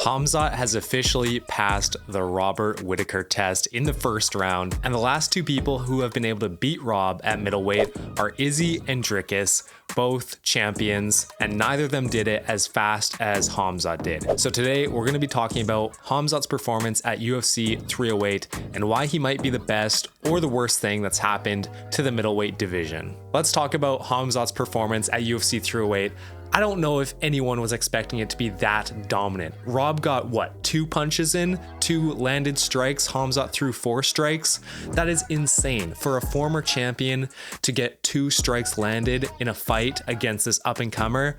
Khamzat has officially passed the Robert Whittaker test in the first round, and the last two people who have been able to beat Rob at middleweight are Izzy and Dricus, both champions, and neither of them did it as fast as Khamzat did. So today we're going to be talking about Khamzat's performance at UFC 308 and why he might be the best or the worst thing that's happened to the middleweight division. Let's talk about Khamzat's performance at UFC 308. I don't know if anyone was expecting it to be that dominant. Rob got what, 2 punches in, 2 landed strikes, Khamzat threw 4 strikes. That is insane for a former champion to get 2 strikes landed in a fight against this up and comer.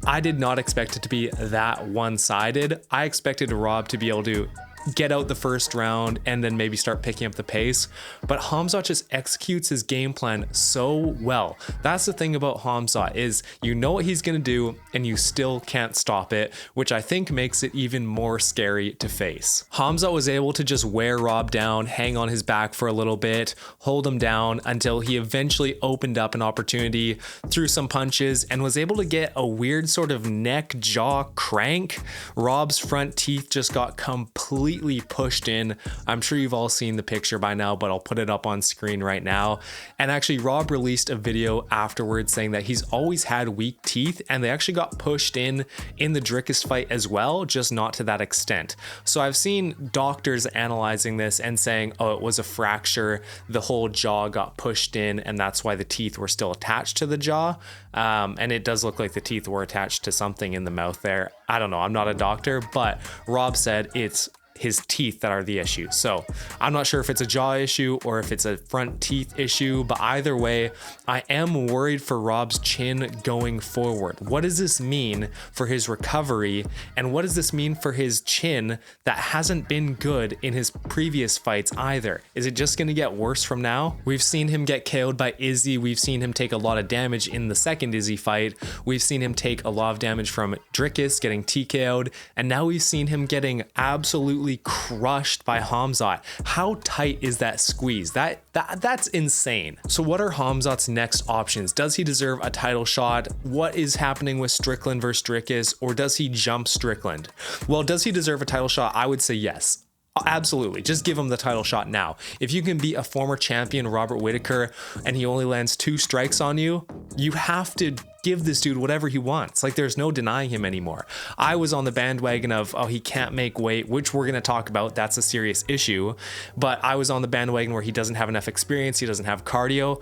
I did not expect it to be that one-sided. I expected Rob to be able to get out the first round and then maybe start picking up the pace, but Khamzat just executes his game plan so well. That's the thing about Khamzat, is you know what he's gonna do and you still can't stop it, which I think makes it even more scary to face. Khamzat was able to just wear Rob down, hang on his back for a little bit, hold him down until he eventually opened up an opportunity, threw some punches, and was able to get a weird sort of neck jaw crank. Rob's front teeth just got completely pushed in. I'm sure you've all seen the picture by now, but I'll put it up on screen right now. And actually, Rob released a video afterwards saying that he's always had weak teeth, and they actually got pushed in the Dricus fight as well, just not to that extent. So I've seen doctors analyzing this and saying, oh, it was a fracture, the whole jaw got pushed in, and that's why the teeth were still attached to the jaw. And it does look like the teeth were attached to something in the mouth there. I don't know, I'm not a doctor, but Rob said it's his teeth that are the issue. So I'm not sure if it's a jaw issue or if it's a front teeth issue, but either way, I am worried for Rob's chin going forward. What does this mean for his recovery? And what does this mean for his chin that hasn't been good in his previous fights either? Is it just going to get worse from now? We've seen him get KO'd by Izzy. We've seen him take a lot of damage in the second Izzy fight. We've seen him take a lot of damage from Dricus getting TKO'd. And now we've seen him getting absolutely crushed by Khamzat. How tight is that squeeze? That's insane. So what are Khamzat's next options? Does he deserve a title shot? What is happening with Strickland versus Dricus, or does he jump Strickland? Well, does he deserve a title shot? I would say yes. Absolutely. Just give him the title shot now. If you can beat a former champion, Robert Whittaker, and he only lands 2 strikes on you, you have to give this dude whatever he wants. Like, there's no denying him anymore. I was on the bandwagon of, oh, he can't make weight, which we're going to talk about. That's a serious issue. But I was on the bandwagon where he doesn't have enough experience. He doesn't have cardio.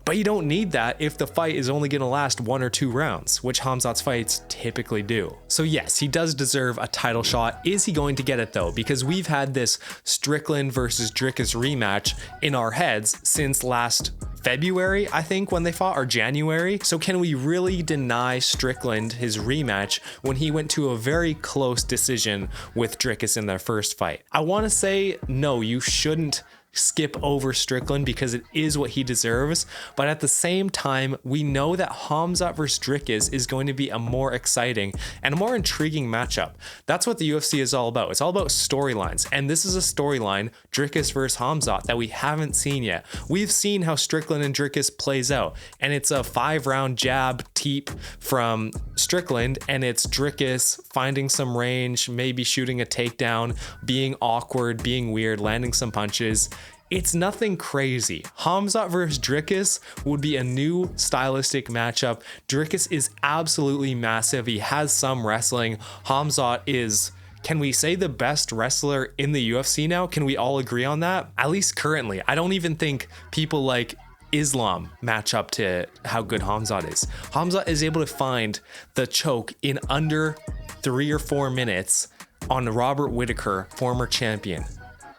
But you don't need that if the fight is only going to last 1 or 2 rounds, which Khamzat's fights typically do. So yes, he does deserve a title shot. Is he going to get it though? Because we've had this Strickland versus Dricus rematch in our heads since last February, I think, when they fought, or January. So can we really deny Strickland his rematch when he went to a very close decision with Dricus in their first fight? I want to say no, you shouldn't skip over Strickland because it is what he deserves, but at the same time, we know that Khamzat versus Dricus is going to be a more exciting and a more intriguing matchup. That's what the UFC is all about. It's all about storylines, and this is a storyline, Dricus versus Khamzat, that we haven't seen yet. We've seen how Strickland and Dricus plays out, and it's a 5-round jab teep from Strickland, and it's Dricus finding some range, maybe shooting a takedown, being awkward, being weird, landing some punches. It's nothing crazy. Khamzat versus Dricus would be a new stylistic matchup. Dricus is absolutely massive. He has some wrestling. Khamzat is, can we say, the best wrestler in the UFC now? Can we all agree on that? At least currently. I don't even think people like Islam match up to how good Khamzat is. Khamzat is able to find the choke in under 3 or 4 minutes on Robert Whittaker, former champion.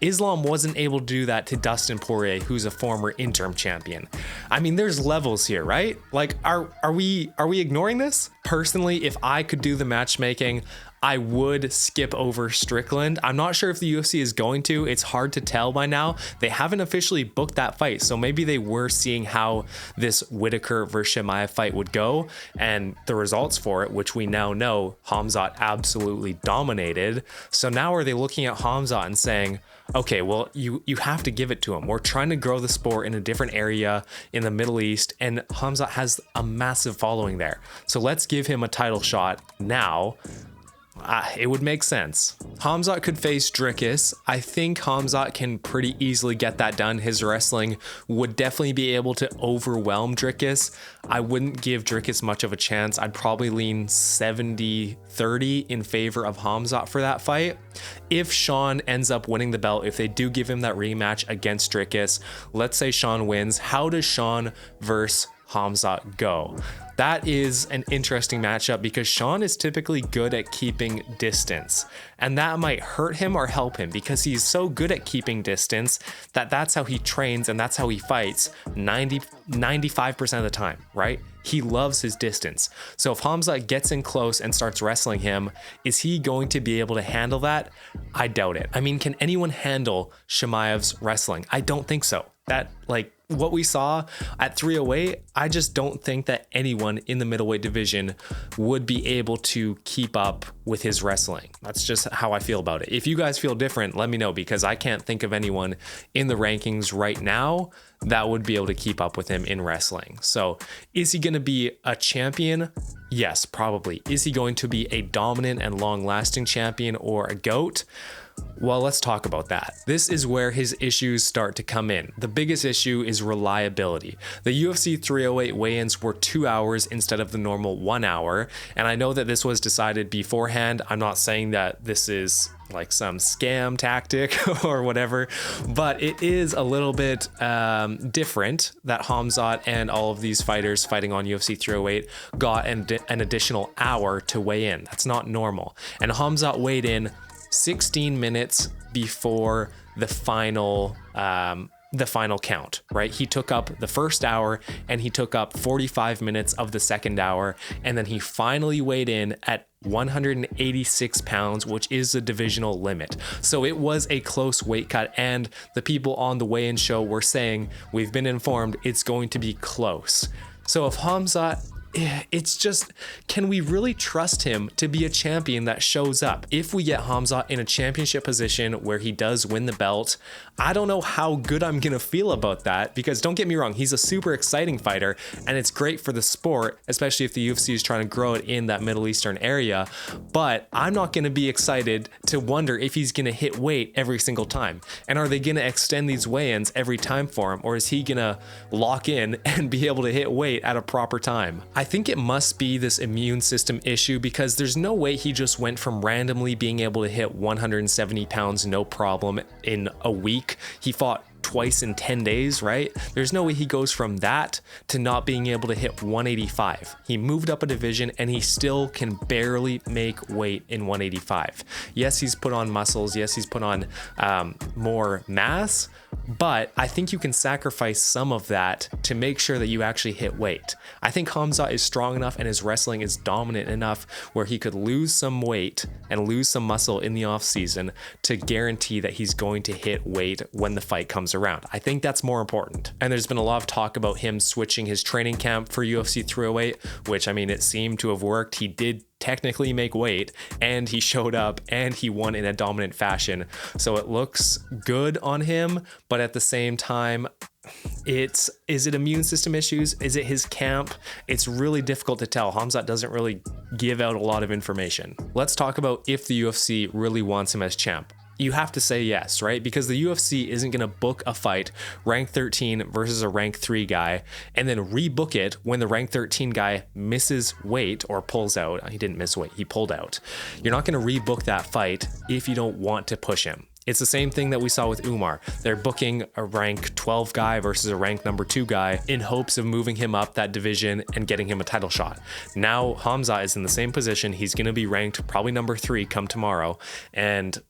Islam wasn't able to do that to Dustin Poirier, who's a former interim champion. I mean, there's levels here, right? Like, are we ignoring this? Personally, if I could do the matchmaking, I would skip over Strickland. I'm not sure if the UFC is going to. It's hard to tell by now. They haven't officially booked that fight, so maybe they were seeing how this Whittaker versus Chimaev fight would go, and the results for it, which we now know Khamzat absolutely dominated. So now are they looking at Khamzat and saying, okay, well, you have to give it to him. We're trying to grow the sport in a different area in the Middle East, and Khamzat has a massive following there. So let's give him a title shot now. It would make sense. Khamzat could face Dricus. I think Khamzat can pretty easily get that done. His wrestling would definitely be able to overwhelm Dricus. I wouldn't give Dricus much of a chance. I'd probably lean 70-30 in favor of Khamzat for that fight. If Sean ends up winning the belt, if they do give him that rematch against Dricus, let's say Sean wins, how does Sean versus Khamzat go? That is an interesting matchup because Sean is typically good at keeping distance, and that might hurt him or help him because he's so good at keeping distance that that's how he trains and that's how he fights 95% of the time, right? He loves his distance. So if Khamzat gets in close and starts wrestling him, is he going to be able to handle that? I doubt it. I mean, can anyone handle Chimaev's wrestling? I don't think so. That, like, what we saw at 308, I just don't think that anyone in the middleweight division would be able to keep up with his wrestling. That's just how I feel about it. If you guys feel different, let me know, because I can't think of anyone in the rankings right now that would be able to keep up with him in wrestling. So is he going to be a champion? Yes, probably. Is he going to be a dominant and long-lasting champion or a GOAT? Well, let's talk about that. This is where his issues start to come in. The biggest issue is reliability. The UFC 308 weigh-ins were 2 hours instead of the normal 1 hour. And I know that this was decided beforehand. I'm not saying that this is like some scam tactic or whatever, but it is a little bit different that Khamzat and all of these fighters fighting on UFC 308 got an additional hour to weigh in. That's not normal. And Khamzat weighed in 16 minutes before the final count, right? He took up the first hour and he took up 45 minutes of the second hour, and then he finally weighed in at 186 pounds, which is the divisional limit. So it was a close weight cut, and the people on the weigh-in show were saying, we've been informed it's going to be close. So if Khamzat, it's just, can we really trust him to be a champion that shows up? If we get Khamzat in a championship position where he does win the belt, I don't know how good I'm gonna feel about that, because don't get me wrong, he's a super exciting fighter and it's great for the sport, especially if the UFC is trying to grow it in that Middle Eastern area. But I'm not gonna be excited to wonder if he's gonna hit weight every single time. And are they gonna extend these weigh-ins every time for him, or is he gonna lock in and be able to hit weight at a proper time? I think it must be this immune system issue, because there's no way he just went from randomly being able to hit 170 pounds no problem in a week. He fought twice in 10 days, right? There's no way he goes from that to not being able to hit 185. He moved up a division and he still can barely make weight in 185. Yes, he's put on muscles. Yes, he's put on more mass, but I think you can sacrifice some of that to make sure that you actually hit weight. I think Khamzat is strong enough and his wrestling is dominant enough where he could lose some weight and lose some muscle in the off season to guarantee that he's going to hit weight when the fight comes around. I think that's more important. And there's been a lot of talk about him switching his training camp for UFC 308, which, I mean, it seemed to have worked. He did technically make weight and he showed up and he won in a dominant fashion. So it looks good on him, but at the same time, is it immune system issues? Is it his camp? It's really difficult to tell. Khamzat doesn't really give out a lot of information. Let's talk about if the UFC really wants him as champ. You have to say yes, right? Because the UFC isn't going to book a fight rank 13 versus a rank 3 guy and then rebook it when the rank 13 guy misses weight or pulls out. He didn't miss weight, he pulled out. You're not going to rebook that fight if you don't want to push him. It's the same thing that we saw with Umar. They're booking a rank 12 guy versus a rank number 2 guy in hopes of moving him up that division and getting him a title shot. Now Khamzat is in the same position. He's going to be ranked probably number 3 come tomorrow, and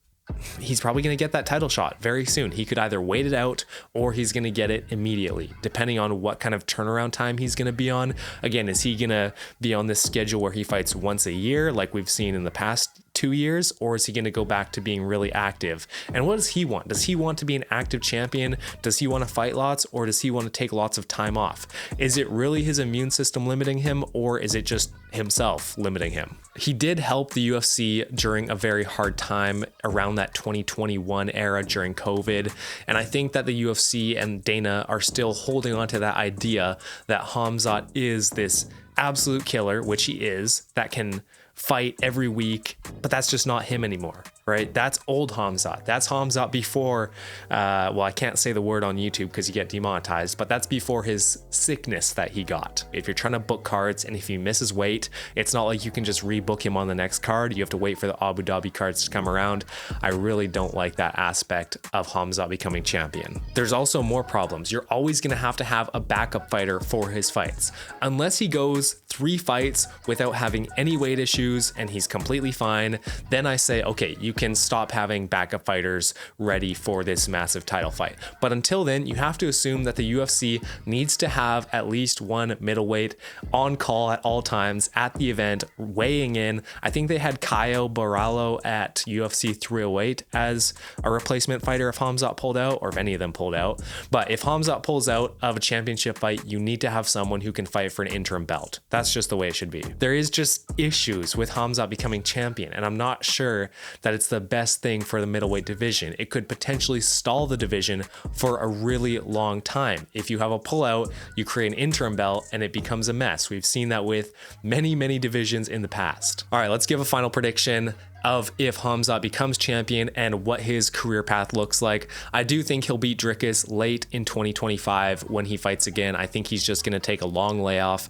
he's probably going to get that title shot very soon. He could either wait it out or he's going to get it immediately, depending on what kind of turnaround time he's going to be on. Again, is he going to be on this schedule where he fights once a year like we've seen in the past 2 years, or is he going to go back to being really active? And what does he want? Does he want to be an active champion? Does he want to fight lots, or does he want to take lots of time off? Is it really his immune system limiting him, or is it just himself limiting him? He did help the UFC during a very hard time around that 2021 era during COVID. And I think that the UFC and Dana are still holding on to that idea that Khamzat is this absolute killer, which he is, that can fight every week, but that's just not him anymore, right? That's old Khamzat. That's Khamzat before, well, I can't say the word on YouTube because you get demonetized, but that's before his sickness that he got. If you're trying to book cards and if he misses weight, it's not like you can just rebook him on the next card. You have to wait for the Abu Dhabi cards to come around. I really don't like that aspect of Khamzat becoming champion. There's also more problems. You're always going to have a backup fighter for his fights. Unless he goes 3 fights without having any weight issues and he's completely fine, then I say, okay, you can stop having backup fighters ready for this massive title fight. But until then, you have to assume that the UFC needs to have at least one middleweight on call at all times at the event, weighing in. I think they had Caio Borralho at UFC 308 as a replacement fighter if Khamzat pulled out, or if any of them pulled out. But if Khamzat pulls out of a championship fight, you need to have someone who can fight for an interim belt. That's just the way it should be. There is just issues with Khamzat becoming champion, and I'm not sure that it's the best thing for the middleweight division. It could potentially stall the division for a really long time. If you have a pullout, you create an interim belt and it becomes a mess. We've seen that with many divisions in the past. All right, let's give a final prediction of if Khamzat becomes champion and what his career path looks like. I do think he'll beat Dricus late in 2025 when he fights again. I think he's just going to take a long layoff.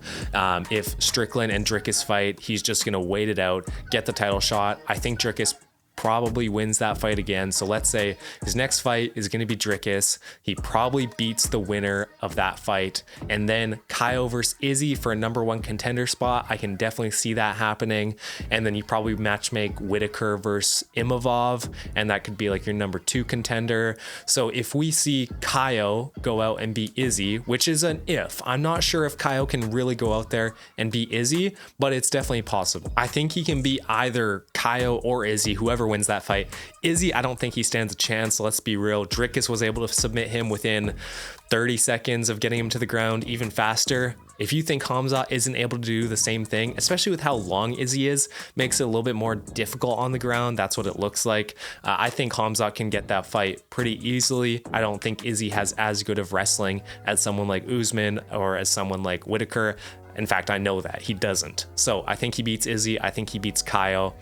If Strickland and Dricus fight, he's just going to wait it out, get the title shot. I think Dricus probably wins that fight again. So let's say his next fight is going to be Dricus. He probably beats the winner of that fight. And then Caio versus Izzy for a #1 contender spot. I can definitely see that happening. And then you probably matchmake Whittaker versus Imavov, and that could be like your #2 contender. So if we see Caio go out and beat Izzy, which is an if, I'm not sure if Caio can really go out there and beat Izzy, but it's definitely possible. I think he can beat either Caio or Izzy, whoever wins that fight. Izzy, I don't think he stands a chance. Let's be real. Dricus was able to submit him within 30 seconds of getting him to the ground, even faster. If you think Khamzat isn't able to do the same thing, especially with how long Izzy is, makes it a little bit more difficult on the ground. That's what it looks like. I think Khamzat can get that fight pretty easily. I don't think Izzy has as good of wrestling as someone like Usman or as someone like Whittaker. In fact, I know that he doesn't. So I think he beats Izzy. I think he beats Caio.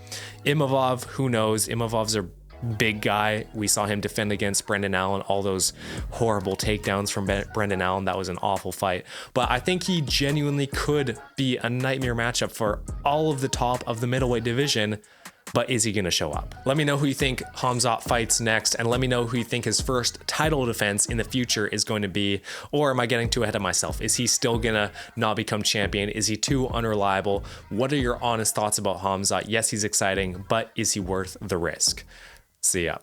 Imavov, who knows? Imavov's a big guy. We saw him defend against Brendan Allen, all those horrible takedowns from Brendan Allen. That was an awful fight. But I think he genuinely could be a nightmare matchup for all of the top of the middleweight division. But is he going to show up? Let me know who you think Khamzat fights next, and let me know who you think his first title defense in the future is going to be. Or am I getting too ahead of myself? Is he still going to not become champion? Is he too unreliable? What are your honest thoughts about Khamzat? Yes, he's exciting, but is he worth the risk? See ya.